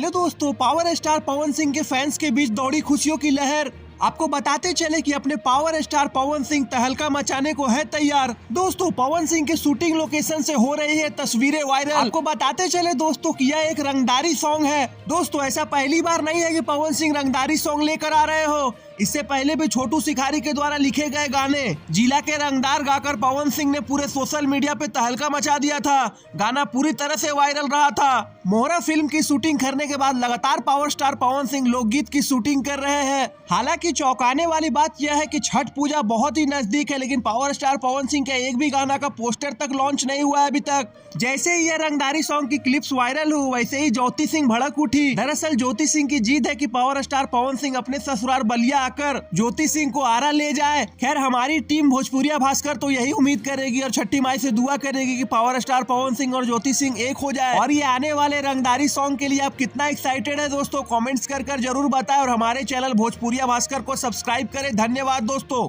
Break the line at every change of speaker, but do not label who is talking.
Hello दोस्तों, power star Pawan Singh के fans के बीच दौड़ी खुशियों की लहर। आपको बताते चले कि अपने पावर स्टार पवन सिंह तहलका मचाने को है तैयार। दोस्तों, पवन सिंह के शूटिंग लोकेशन से हो रही है तस्वीरें वायरल। आपको बताते चले दोस्तों कि यह एक रंगदारी सॉन्ग है। दोस्तों, ऐसा पहली बार नहीं है कि पवन सिंह रंगदारी सॉन्ग लेकर आ रहे हो। इससे पहले भी छोटू शिकारी के द्वारा लिखे गए गाने जिला के रंगदार गाकर पवन सिंह ने पूरे सोशल मीडिया पे तहलका मचा दिया था। गाना पूरी तरह से वायरल रहा था। मोहरा फिल्म की शूटिंग करने के बाद लगातार पावर स्टार पवन सिंह लोकगीत की शूटिंग कर रहे हैं। हालांकि चौंकाने वाली बात यह है कि छठ पूजा बहुत ही नजदीक है, लेकिन पावर स्टार पवन सिंह का एक भी गाना का पोस्टर तक लॉन्च नहीं हुआ है अभी तक। जैसे ही यह रंगदारी सॉन्ग की क्लिप्स वायरल हुई, वैसे ही ज्योति सिंह भड़क उठी। दरअसल ज्योति सिंह की जीत है कि पावर स्टार पवन सिंह अपने ससुराल बलिया आकर ज्योति सिंह को आरा ले जाए। खैर, हमारी टीम भोजपुरिया भास्कर तो यही उम्मीद करेगी और छठी माई से दुआ करेगी कि पावर स्टार पवन सिंह और ज्योति सिंह एक हो जाए। और ये आने वाले रंगदारी सॉन्ग के लिए आप कितना एक्साइटेड है दोस्तों, कमेंट्स कर जरूर बताएं और हमारे चैनल भोजपुरिया भास्कर को सब्सक्राइब करें। धन्यवाद दोस्तों।